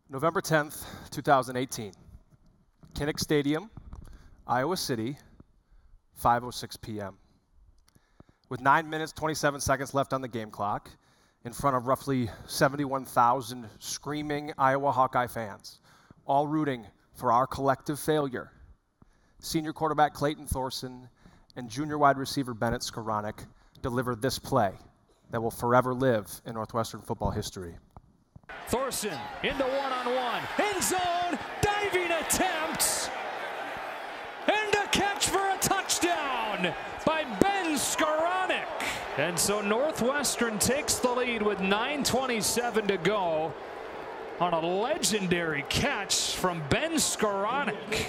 November 10th, 2018. Kinnick Stadium, Iowa City, 5:06 p.m. With 9 minutes, 27 seconds left on the game clock, in front of roughly 71,000 screaming Iowa Hawkeye fans, all rooting for our collective failure, senior quarterback Clayton Thorson and junior wide receiver Bennett Skoranek delivered this play that will forever live in Northwestern football history. Thorson into one-on-one, end zone, diving attempt, and a catch for a touchdown by Ben Skoranek. And so Northwestern takes the lead with 9:27 to go on a legendary catch from Ben Skoranek.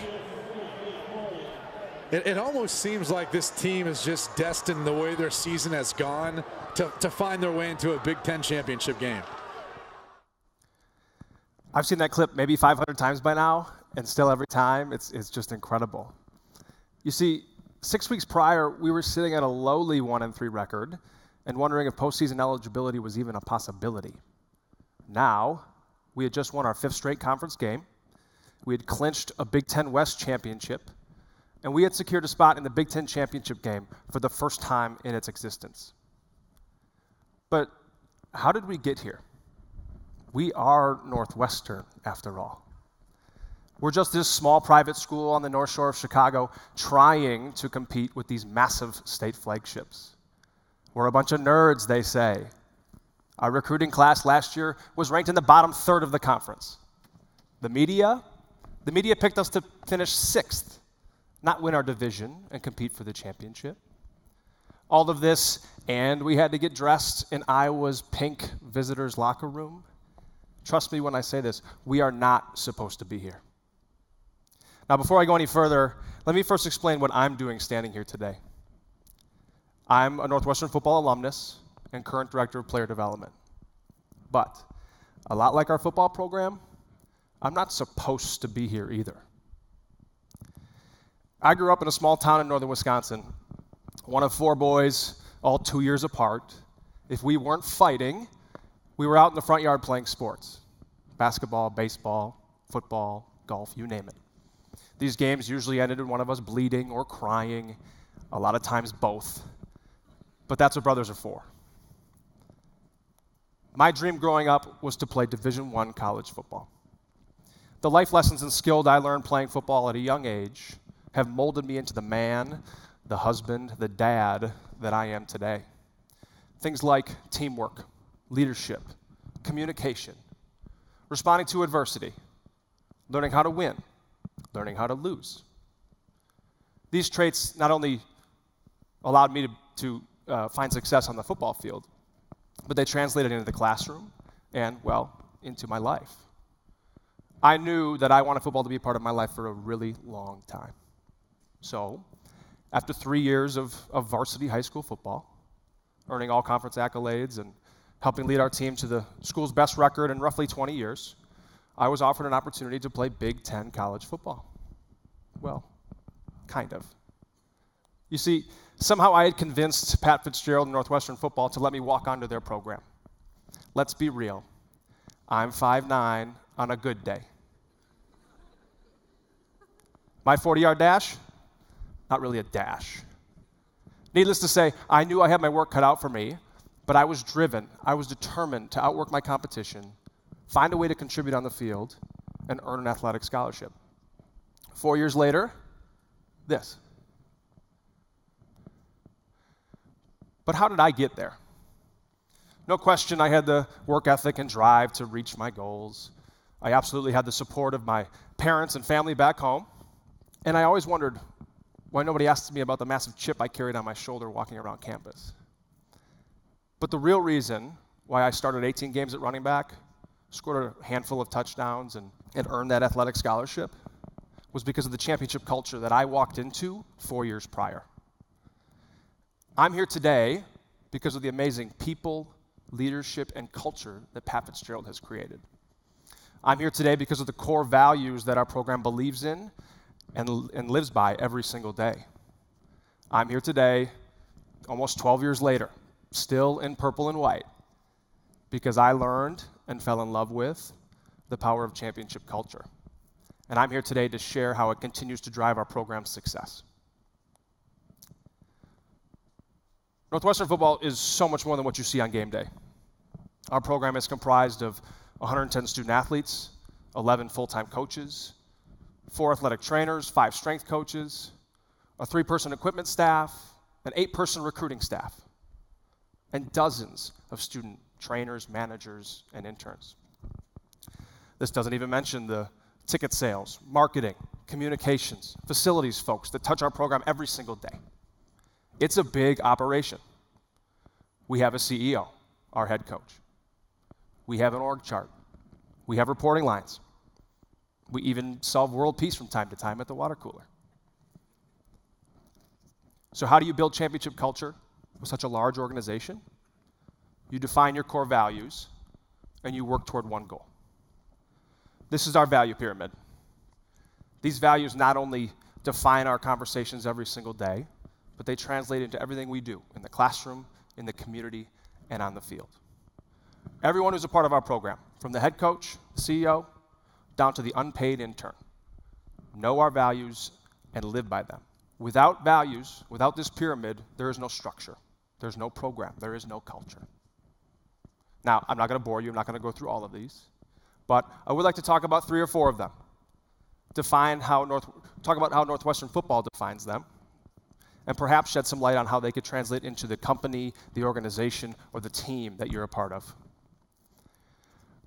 It almost seems like this team is just destined, the way their season has gone, to find their way into a Big Ten championship game. I've seen that clip maybe 500 times by now, and still every time it's just incredible. You see, 6 weeks prior, we were sitting at a lowly 1-3 record and wondering if postseason eligibility was even a possibility. Now, we had just won our 5th straight conference game, we had clinched a Big Ten West championship, and we had secured a spot in the Big Ten championship game for the first time in its existence. But how did we get here? We are Northwestern, after all. We're just this small private school on the North Shore of Chicago trying to compete with these massive state flagships. We're a bunch of nerds, they say. Our recruiting class last year was ranked in the bottom third of the conference. The media picked us to finish 6th, not win our division and compete for the championship. All of this, and we had to get dressed in Iowa's pink visitors' locker room. Trust me when I say this, we are not supposed to be here. Now, before I go any further, let me first explain what I'm doing standing here today. I'm a Northwestern football alumnus and current director of player development. But, a lot like our football program, I'm not supposed to be here either. I grew up in a small town in northern Wisconsin, one of 4 boys, all 2 years apart. If we weren't fighting, we were out in the front yard playing sports. Basketball, baseball, football, golf, you name it. These games usually ended in one of us bleeding or crying, a lot of times both. But that's what brothers are for. My dream growing up was to play Division I college football. The life lessons and skills I learned playing football at a young age have molded me into the man, the husband, the dad that I am today. Things like teamwork, leadership, communication, responding to adversity, learning how to win, learning how to lose. These traits not only allowed me to find success on the football field, but they translated into the classroom and, well, into my life. I knew that I wanted football to be a part of my life for a really long time. So, after 3 years of varsity high school football, earning all conference accolades and helping lead our team to the school's best record in roughly 20 years, I was offered an opportunity to play Big Ten college football. Well, kind of. You see, somehow I had convinced Pat Fitzgerald and Northwestern Football to let me walk onto their program. Let's be real. I'm 5'9" on a good day. My 40-yard dash? Not really a dash. Needless to say, I knew I had my work cut out for me, but I was driven, I was determined to outwork my competition, find a way to contribute on the field, and earn an athletic scholarship. 4 years later, this. But how did I get there? No question, I had the work ethic and drive to reach my goals. I absolutely had the support of my parents and family back home, and I always wondered why nobody asked me about the massive chip I carried on my shoulder walking around campus. But the real reason why I started 18 games at running back, scored a handful of touchdowns, and earned that athletic scholarship was because of the championship culture that I walked into 4 years prior. I'm here today because of the amazing people, leadership, and culture that Pat Fitzgerald has created. I'm here today because of the core values that our program believes in and lives by every single day. I'm here today, almost 12 years later, still in purple and white, because I learned and fell in love with the power of championship culture. And I'm here today to share how it continues to drive our program's success. Northwestern Football is so much more than what you see on game day. Our program is comprised of 110 student athletes, 11 full-time coaches, 4 athletic trainers, 5 strength coaches, a 3-person equipment staff, an 8-person recruiting staff, and dozens of student trainers, managers, and interns. This doesn't even mention the ticket sales, marketing, communications, facilities folks that touch our program every single day. It's a big operation. We have a CEO, our head coach. We have an org chart. We have reporting lines. We even solve world peace from time to time at the water cooler. So how do you build championship culture with such a large organization? You define your core values, and you work toward one goal. This is our value pyramid. These values not only define our conversations every single day, but they translate into everything we do in the classroom, in the community, and on the field. Everyone who's a part of our program, from the head coach, the CEO, down to the unpaid intern, know our values and live by them. Without values, without this pyramid, there is no structure. There's no program. There is no culture. Now, I'm not going to bore you. I'm not going to go through all of these. But I would like to talk about 3 or 4 of them. Talk about how Northwestern Football defines them, and perhaps shed some light on how they could translate into the company, the organization, or the team that you're a part of.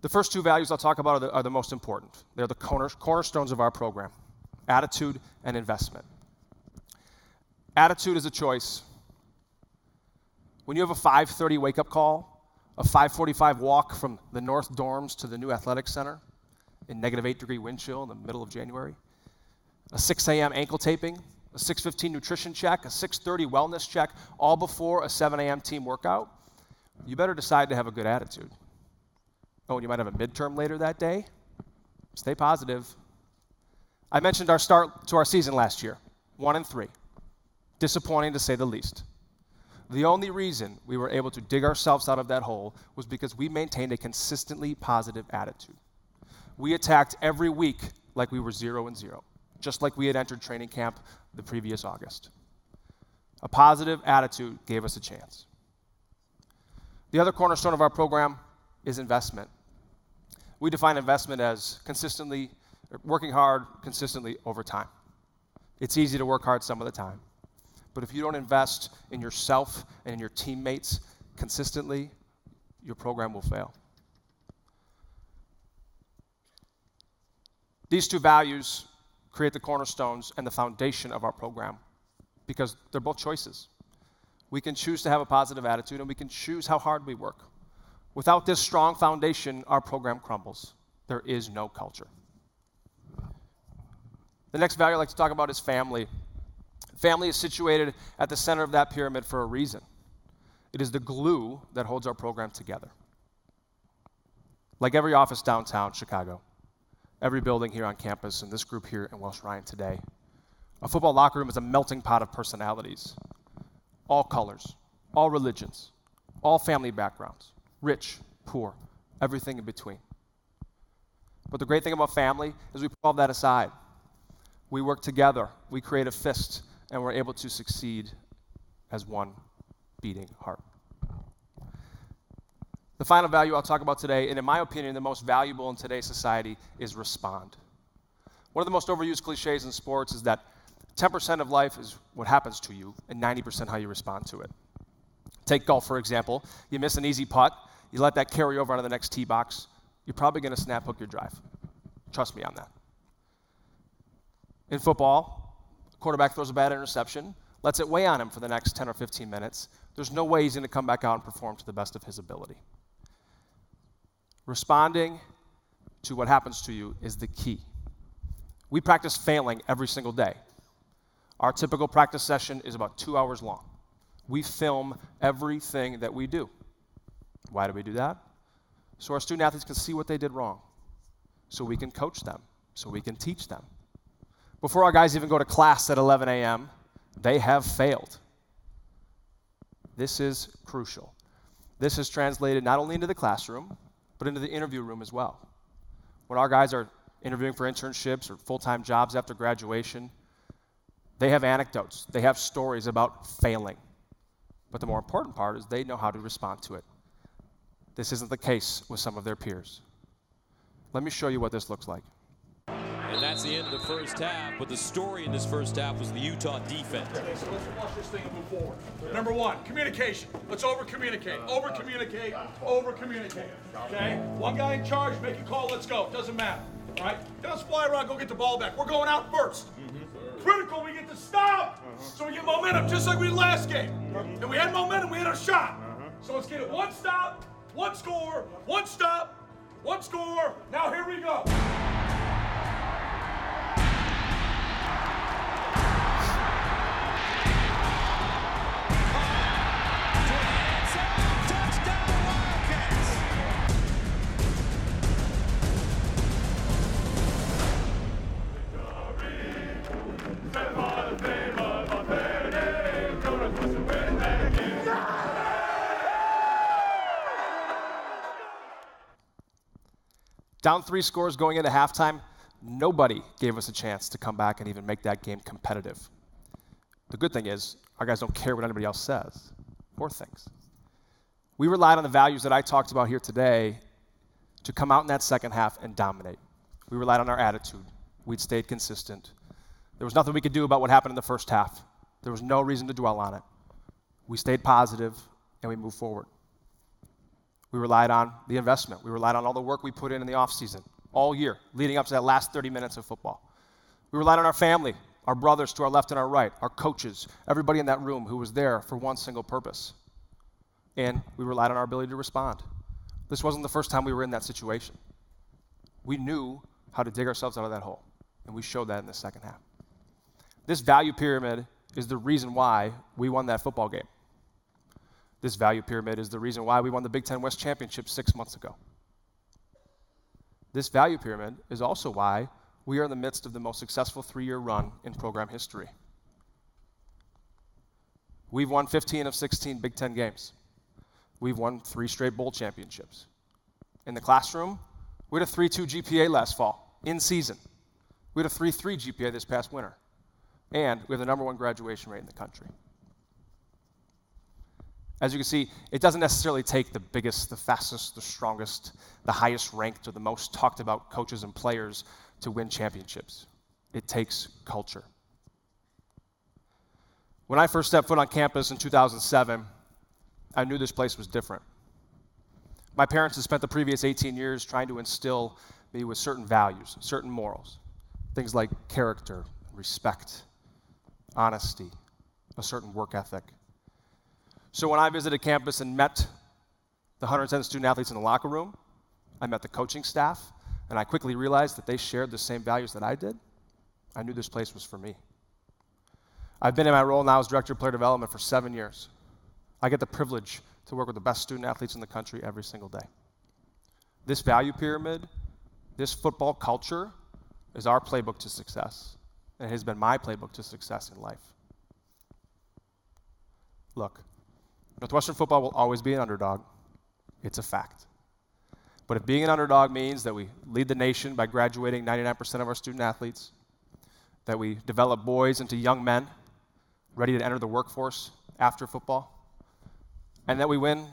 The first 2 values I'll talk about are the most important. They're the cornerstones of our program: attitude and investment. Attitude is a choice. When you have a 5:30 wake-up call, a 5:45 walk from the north dorms to the new athletic center in -8-degree wind chill in the middle of January, a 6 a.m. ankle taping, a 6:15 nutrition check, a 6:30 wellness check, all before a 7 a.m. team workout, you better decide to have a good attitude. Oh, and you might have a midterm later that day. Stay positive. I mentioned our start to our season last year, 1-3. Disappointing to say the least. The only reason we were able to dig ourselves out of that hole was because we maintained a consistently positive attitude. We attacked every week like we were 0-0, just like we had entered training camp the previous August. A positive attitude gave us a chance. The other cornerstone of our program is investment. We define investment as working hard consistently over time. It's easy to work hard some of the time. But if you don't invest in yourself and in your teammates consistently, your program will fail. These 2 values create the cornerstones and the foundation of our program because they're both choices. We can choose to have a positive attitude, and we can choose how hard we work. Without this strong foundation, our program crumbles. There is no culture. The next value I'd like to talk about is family. Family is situated at the center of that pyramid for a reason. It is the glue that holds our program together. Like every office downtown Chicago, every building here on campus, and this group here in Welsh Ryan today, a football locker room is a melting pot of personalities. All colors, all religions, all family backgrounds, rich, poor, everything in between. But the great thing about family is we put all that aside. We work together, we create a fist, and we're able to succeed as one beating heart. The final value I'll talk about today, and in my opinion, the most valuable in today's society, is respond. One of the most overused cliches in sports is that 10% of life is what happens to you, and 90% how you respond to it. Take golf, for example. You miss an easy putt, you let that carry over onto the next tee box, you're probably going to snap hook your drive. Trust me on that. In football, quarterback throws a bad interception, lets it weigh on him for the next 10 or 15 minutes. There's no way he's going to come back out and perform to the best of his ability. Responding to what happens to you is the key. We practice failing every single day. Our typical practice session is about 2 hours long. We film everything that we do. Why do we do that? So our student athletes can see what they did wrong, so we can coach them, so we can teach them. Before our guys even go to class at 11 a.m., they have failed. This is crucial. This is translated not only into the classroom, but into the interview room as well. when our guys are interviewing for internships or full-time jobs after graduation, they have anecdotes, they have stories about failing. But the more important part is they know how to respond to it. This isn't the case with some of their peers. Let me show you what this looks like. And that's the end of the first half, but the story in this first half was the Utah defense. Okay, so let's flush this thing and move forward. Number one, communication. Let's over-communicate, over-communicate, over-communicate. Okay? One guy in charge, make a call, let's go. Doesn't matter. All right? Then let's fly around, go get the ball back. We're going out first. Critical, we get to stop, so we get momentum, just like we did last game. And we had momentum, we had our shot. So let's get it. One stop, one score, one stop, one score. Now here we go. Down 3 scores going into halftime, nobody gave us a chance to come back and even make that game competitive. The good thing is, our guys don't care what anybody else says or thinks. We relied on the values that I talked about here today to come out in that second half and dominate. We relied on our attitude. We'd stayed consistent. There was nothing we could do about what happened in the first half. There was no reason to dwell on it. We stayed positive, and we moved forward. We relied on the investment. We relied on all the work we put in the offseason, all year, leading up to that last 30 minutes of football. We relied on our family, our brothers to our left and our right, our coaches, everybody in that room who was there for one single purpose. And we relied on our ability to respond. This wasn't the first time we were in that situation. We knew how to dig ourselves out of that hole, and we showed that in the second half. This value pyramid is the reason why we won that football game. This value pyramid is the reason why we won the Big Ten West Championship 6 months ago. This value pyramid is also why we are in the midst of the most successful 3-year run in program history. We've won 15 of 16 Big Ten games. We've won 3 straight bowl championships. In the classroom, we had a 3.2 GPA last fall, in season. We had a 3.3 GPA this past winter. And we have the #1 graduation rate in the country. As you can see, it doesn't necessarily take the biggest, the fastest, the strongest, the highest ranked, or the most talked about coaches and players to win championships. It takes culture. When I first stepped foot on campus in 2007, I knew this place was different. My parents had spent the previous 18 years trying to instill me with certain values, certain morals, things like character, respect, honesty, a certain work ethic. So when I visited campus and met the 110 student athletes in the locker room, I met the coaching staff, and I quickly realized that they shared the same values that I did. I knew this place was for me. I've been in my role now as Director of Player Development for 7 years. I get the privilege to work with the best student athletes in the country every single day. This value pyramid, this football culture, is our playbook to success, and it has been my playbook to success in life. Look, Northwestern football will always be an underdog. It's a fact. But if being an underdog means that we lead the nation by graduating 99% of our student athletes, that we develop boys into young men ready to enter the workforce after football, and that we win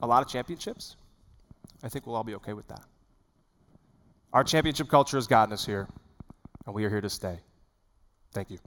a lot of championships, I think we'll all be okay with that. Our championship culture has gotten us here, and we are here to stay. Thank you.